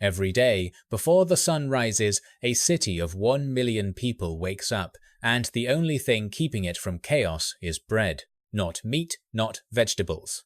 Every day, before the sun rises, a city of 1 million people wakes up, and the only thing keeping it from chaos is bread. Not meat, not vegetables.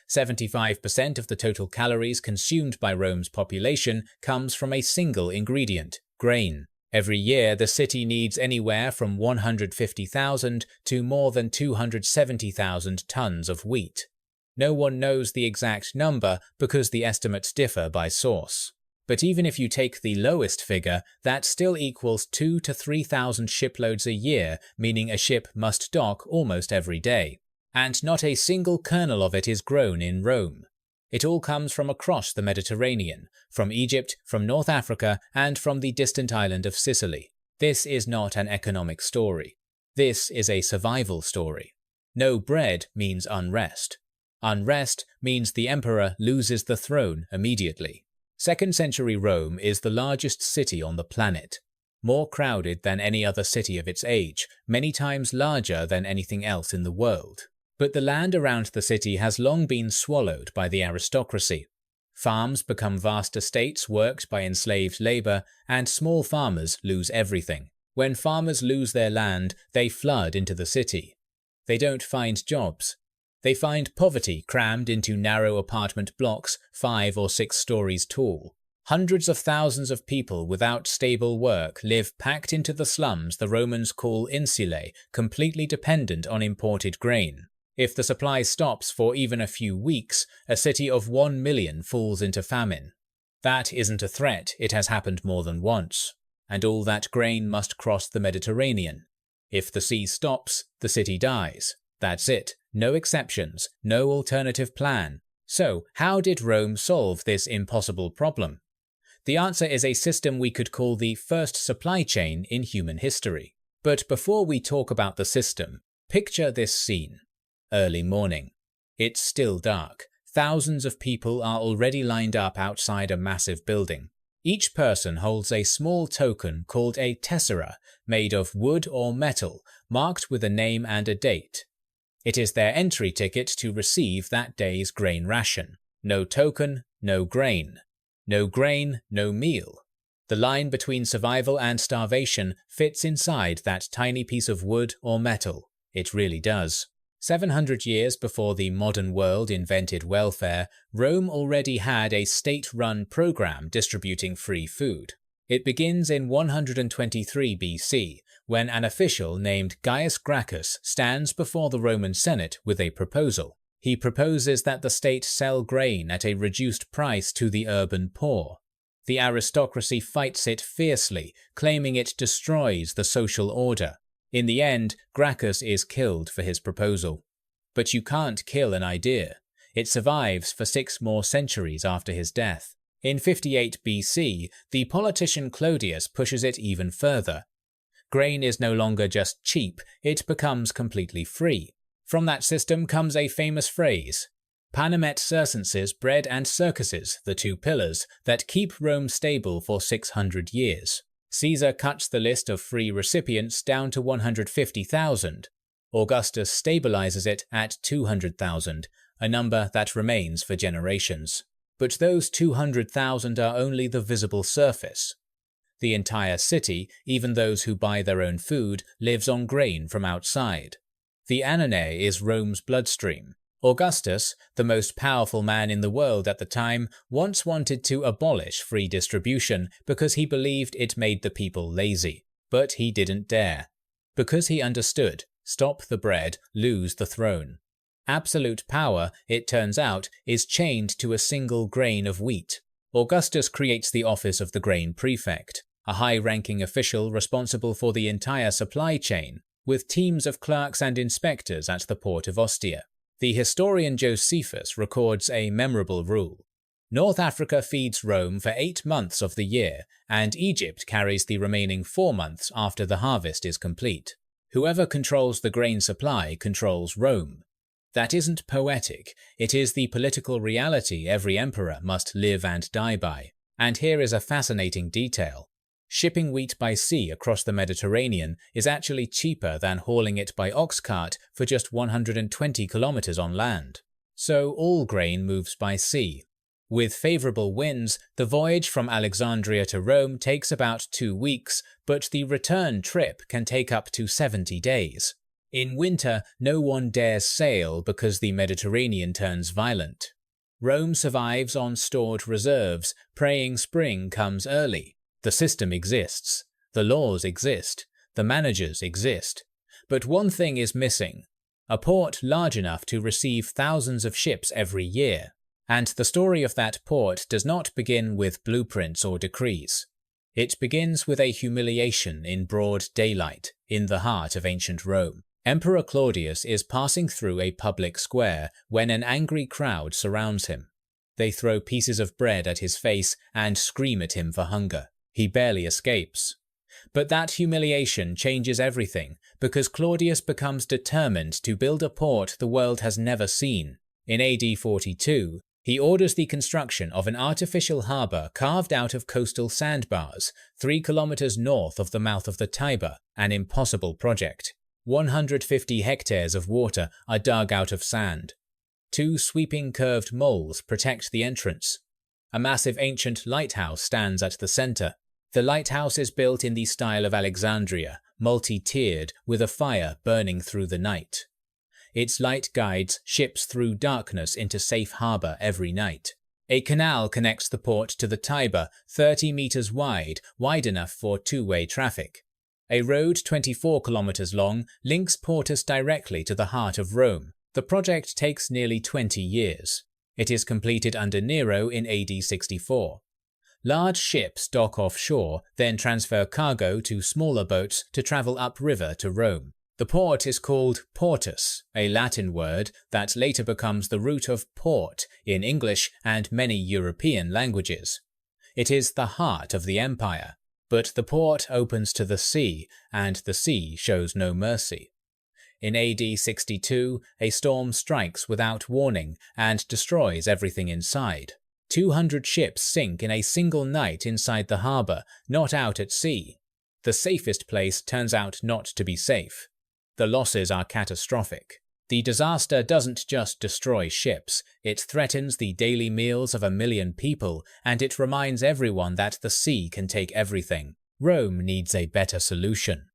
75% of the total calories consumed by Rome's population comes from a single ingredient, grain. Every year, the city needs anywhere from 150,000 to more than 270,000 tons of wheat. No one knows the exact number because the estimates differ by source. But even if you take the lowest figure, that still equals 2,000 to 3,000 shiploads a year, meaning a ship must dock almost every day. And not a single kernel of it is grown in Rome. It all comes from across the Mediterranean, from Egypt, from North Africa, and from the distant island of Sicily. This is not an economic story. This is a survival story. No bread means unrest. Unrest means the emperor loses the throne immediately. 2nd century Rome is the largest city on the planet. More crowded than any other city of its age, many times larger than anything else in the world. But the land around the city has long been swallowed by the aristocracy. Farms become vast estates worked by enslaved labor, and small farmers lose everything. When farmers lose their land, they flood into the city. They don't find jobs. They find poverty crammed into narrow apartment blocks 5 or 6 stories tall. Hundreds of thousands of people without stable work live packed into the slums the Romans call Insulae, completely dependent on imported grain. If the supply stops for even a few weeks, a city of 1 million falls into famine. That isn't a threat, it has happened more than once. And all that grain must cross the Mediterranean. If the sea stops, the city dies. That's it. No exceptions, no alternative plan. So, how did Rome solve this impossible problem? The answer is a system we could call the first supply chain in human history. But before we talk about the system, picture this scene. Early morning. It's still dark. Thousands of people are already lined up outside a massive building. Each person holds a small token called a tessera, made of wood or metal, marked with a name and a date. It is their entry ticket to receive that day's grain ration. No token, no grain. No grain, no meal. The line between survival and starvation fits inside that tiny piece of wood or metal. It really does. 700 years before the modern world invented welfare, Rome already had a state-run program distributing free food. It begins in 123 BC, when an official named Gaius Gracchus stands before the Roman Senate with a proposal. He proposes that the state sell grain at a reduced price to the urban poor. The aristocracy fights it fiercely, claiming it destroys the social order. In the end, Gracchus is killed for his proposal. But you can't kill an idea. It survives for 6 more centuries after his death. In 58 BC, the politician Claudius pushes it even further. Grain is no longer just cheap, it becomes completely free. From that system comes a famous phrase, "Panem et circenses, bread and circuses, the 2 pillars that keep Rome stable for 600 years. Caesar cuts the list of free recipients down to 150,000. Augustus stabilizes it at 200,000, a number that remains for generations. But those 200,000 are only the visible surface. The entire city, even those who buy their own food, lives on grain from outside. The annona is Rome's bloodstream. Augustus, the most powerful man in the world at the time, once wanted to abolish free distribution because he believed it made the people lazy. But he didn't dare. Because he understood, stop the bread, lose the throne. Absolute power, it turns out, is chained to a single grain of wheat. Augustus creates the office of the grain prefect, a high-ranking official responsible for the entire supply chain, with teams of clerks and inspectors at the port of Ostia. The historian Josephus records a memorable rule. North Africa feeds Rome for 8 months of the year, and Egypt carries the remaining 4 months after the harvest is complete. Whoever controls the grain supply controls Rome. That isn't poetic, it is the political reality every emperor must live and die by. And here is a fascinating detail. Shipping wheat by sea across the Mediterranean is actually cheaper than hauling it by ox cart for just 120 kilometers on land. So all grain moves by sea. With favourable winds, the voyage from Alexandria to Rome takes about 2 weeks, but the return trip can take up to 70 days. In winter, no one dares sail because the Mediterranean turns violent. Rome survives on stored reserves, praying spring comes early. The system exists. The laws exist. The managers exist. But one thing is missing: a port large enough to receive thousands of ships every year. And the story of that port does not begin with blueprints or decrees. It begins with a humiliation in broad daylight, in the heart of ancient Rome. Emperor Claudius is passing through a public square when an angry crowd surrounds him. They throw pieces of bread at his face and scream at him for hunger. He barely escapes. But that humiliation changes everything, because Claudius becomes determined to build a port the world has never seen. In AD 42, he orders the construction of an artificial harbour carved out of coastal sandbars, 3 kilometers north of the mouth of the Tiber, an impossible project. 150 hectares of water are dug out of sand. 2 sweeping curved moles protect the entrance. A massive ancient lighthouse stands at the centre. The lighthouse is built in the style of Alexandria, multi-tiered, with a fire burning through the night. Its light guides ships through darkness into safe harbour every night. A canal connects the port to the Tiber, 30 meters wide enough for two-way traffic. A road 24 kilometers long links Portus directly to the heart of Rome. The project takes nearly 20 years. It is completed under Nero in AD 64. Large ships dock offshore, then transfer cargo to smaller boats to travel upriver to Rome. The port is called Portus, a Latin word that later becomes the root of port in English and many European languages. It is the heart of the empire, but the port opens to the sea, and the sea shows no mercy. In AD 62, a storm strikes without warning and destroys everything inside. 200 ships sink in a single night inside the harbour, not out at sea. The safest place turns out not to be safe. The losses are catastrophic. The disaster doesn't just destroy ships, it threatens the daily meals of 1 million people, and it reminds everyone that the sea can take everything. Rome needs a better solution.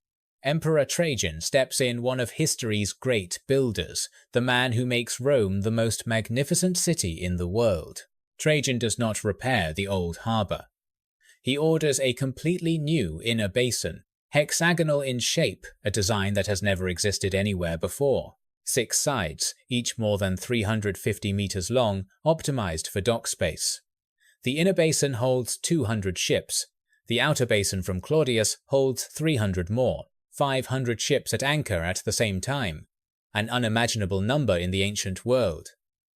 Emperor Trajan steps in, one of history's great builders, the man who makes Rome the most magnificent city in the world. Trajan does not repair the old harbour. He orders a completely new inner basin, hexagonal in shape, a design that has never existed anywhere before. 6 sides, each more than 350 meters long, optimized for dock space. The inner basin holds 200 ships. The outer basin from Claudius holds 300 more, 500 ships at anchor at the same time, an unimaginable number in the ancient world.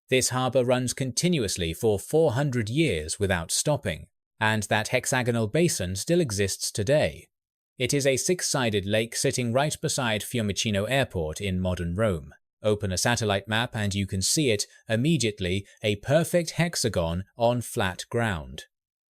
This harbour runs continuously for 400 years without stopping, and that hexagonal basin still exists today. It is a 6-sided lake sitting right beside Fiumicino Airport in modern Rome. Open a satellite map and you can see it immediately, a perfect hexagon on flat ground.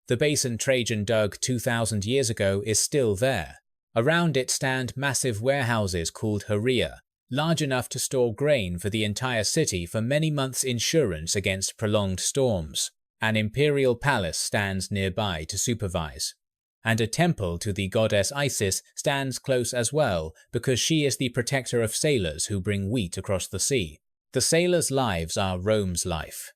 The basin Trajan dug 2,000 years ago is still there. Around it stand massive warehouses called horrea, large enough to store grain for the entire city for many months' insurance against prolonged storms. An imperial palace stands nearby to supervise. And a temple to the goddess Isis stands close as well, because she is the protector of sailors who bring wheat across the sea. The sailors' lives are Rome's life.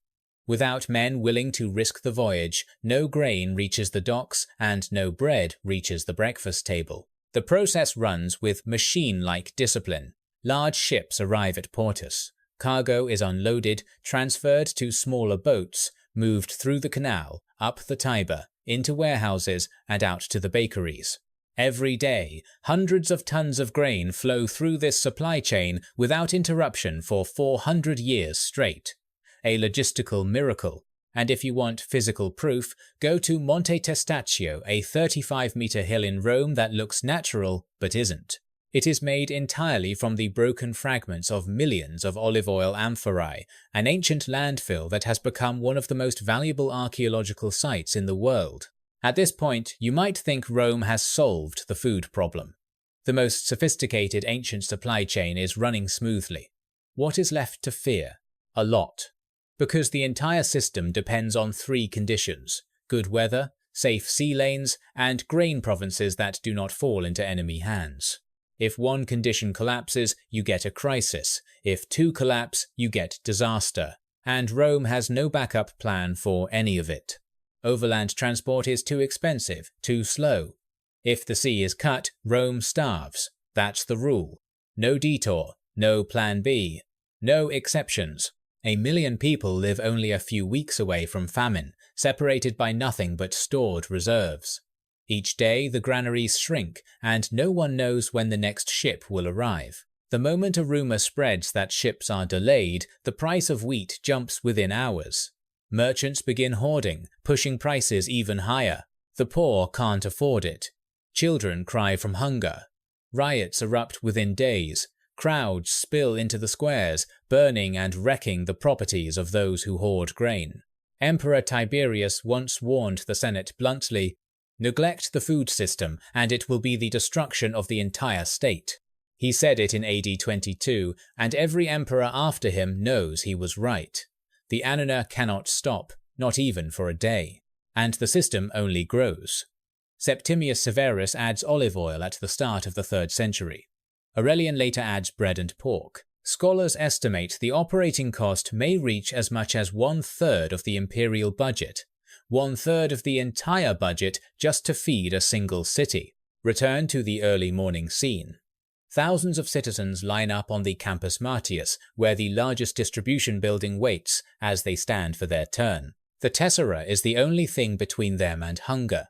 Without men willing to risk the voyage, no grain reaches the docks and no bread reaches the breakfast table. The process runs with machine-like discipline. Large ships arrive at Portus. Cargo is unloaded, transferred to smaller boats, moved through the canal, up the Tiber, into warehouses and out to the bakeries. Every day, hundreds of tons of grain flow through this supply chain without interruption for 400 years straight. A logistical miracle, and if you want physical proof, go to Monte Testaccio, a 35-meter hill in Rome that looks natural but isn't. It is made entirely from the broken fragments of millions of olive oil amphorae, an ancient landfill that has become one of the most valuable archaeological sites in the world. At this point, you might think Rome has solved the food problem. The most sophisticated ancient supply chain is running smoothly. What is left to fear? A lot. Because the entire system depends on three conditions: good weather, safe sea lanes, and grain provinces that do not fall into enemy hands. If one condition collapses, you get a crisis. If two collapse, you get disaster. And Rome has no backup plan for any of it. Overland transport is too expensive, too slow. If the sea is cut, Rome starves. That's the rule. No detour, no plan B, no exceptions. 1 million people live only a few weeks away from famine, separated by nothing but stored reserves. Each day the granaries shrink, and no one knows when the next ship will arrive. The moment a rumor spreads that ships are delayed, the price of wheat jumps within hours. Merchants begin hoarding, pushing prices even higher. The poor can't afford it. Children cry from hunger. Riots erupt within days. Crowds spill into the squares, burning and wrecking the properties of those who hoard grain. Emperor Tiberius once warned the Senate bluntly, "Neglect the food system, and it will be the destruction of the entire state." He said it in AD 22, and every emperor after him knows he was right. The annona cannot stop, not even for a day. And the system only grows. Septimius Severus adds olive oil at the start of the 3rd century. Aurelian later adds bread and pork. Scholars estimate the operating cost may reach as much as 1/3 of the imperial budget. 1/3 of the entire budget just to feed a single city. Return to the early morning scene. Thousands of citizens line up on the Campus Martius, where the largest distribution building waits, as they stand for their turn. The tessera is the only thing between them and hunger.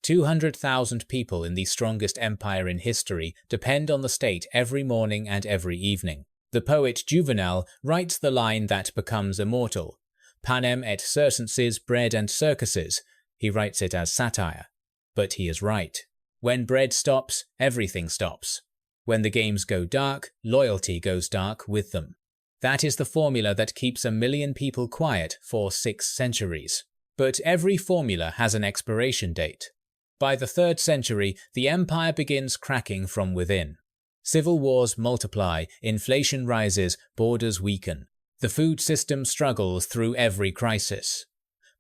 200,000 people in the strongest empire in history depend on the state every morning and every evening. The poet Juvenal writes the line that becomes immortal. Panem et circenses, bread and circuses. He writes it as satire. But he is right. When bread stops, everything stops. When the games go dark, loyalty goes dark with them. That is the formula that keeps 1 million people quiet for 6 centuries. But every formula has an expiration date. By the 3rd century, the empire begins cracking from within. Civil wars multiply, inflation rises, borders weaken. The food system struggles through every crisis.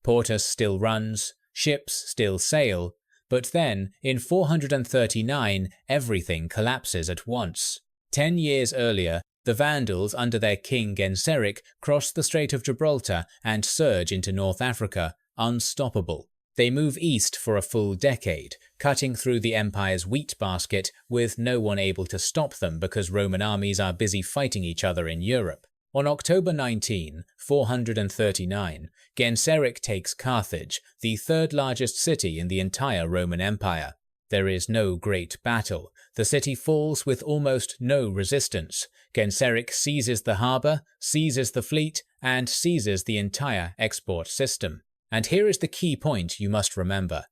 Portus still runs, ships still sail, but then, in 439, everything collapses at once. 10 years earlier, the Vandals under their king Genseric cross the Strait of Gibraltar and surge into North Africa, unstoppable. They move east for a full decade, cutting through the empire's wheat basket with no one able to stop them because Roman armies are busy fighting each other in Europe. On October 19, 439, Genseric takes Carthage, the 3rd largest city in the entire Roman Empire. There is no great battle. The city falls with almost no resistance. Genseric seizes the harbour, seizes the fleet, and seizes the entire export system. And here is the key point you must remember.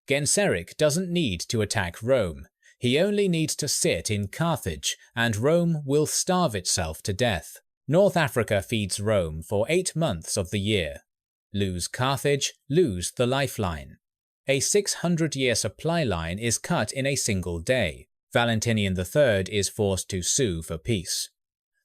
Genseric doesn't need to attack Rome. He only needs to sit in Carthage, and Rome will starve itself to death. North Africa feeds Rome for 8 months of the year. Lose Carthage, lose the lifeline. A 600-year supply line is cut in a single day. Valentinian III is forced to sue for peace.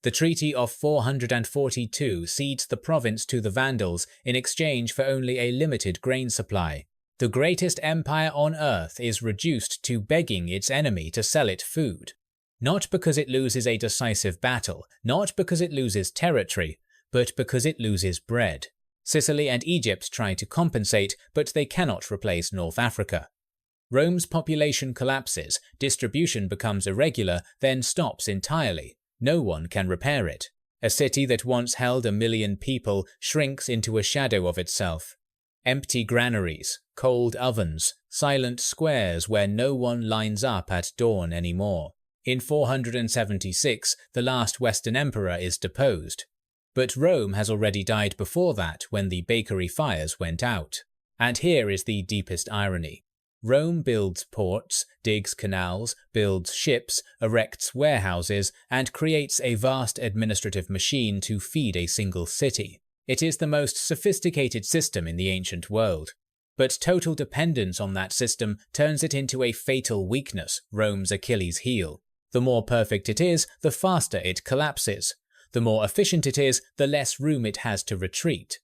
The Treaty of 442 cedes the province to the Vandals in exchange for only a limited grain supply. The greatest empire on earth is reduced to begging its enemy to sell it food. Not because it loses a decisive battle, not because it loses territory, but because it loses bread. Sicily and Egypt try to compensate, but they cannot replace North Africa. Rome's population collapses, distribution becomes irregular, then stops entirely. No one can repair it. A city that once held 1 million people shrinks into a shadow of itself. Empty granaries, cold ovens, silent squares where no one lines up at dawn anymore. In 476, the last Western emperor is deposed. But Rome has already died before that when the bakery fires went out. And here is the deepest irony. Rome builds ports, digs canals, builds ships, erects warehouses, and creates a vast administrative machine to feed a single city. It is the most sophisticated system in the ancient world. But total dependence on that system turns it into a fatal weakness, Rome's Achilles heel. The more perfect it is, the faster it collapses. The more efficient it is, the less room it has to retreat.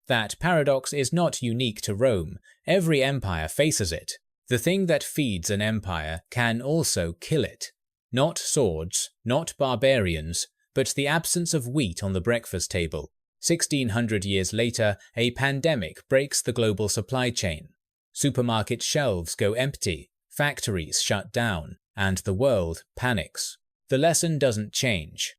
That paradox is not unique to Rome. Every empire faces it. The thing that feeds an empire can also kill it. Not swords, not barbarians, but the absence of wheat on the breakfast table. 1600 years later, a pandemic breaks the global supply chain. Supermarket shelves go empty, factories shut down, and the world panics. The lesson doesn't change.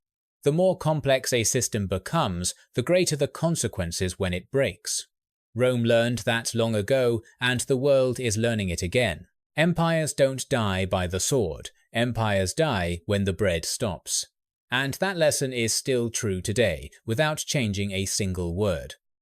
The more complex a system becomes, the greater the consequences when it breaks. Rome learned that long ago, and the world is learning it again. Empires don't die by the sword. Empires die when the bread stops. And that lesson is still true today, without changing a single word.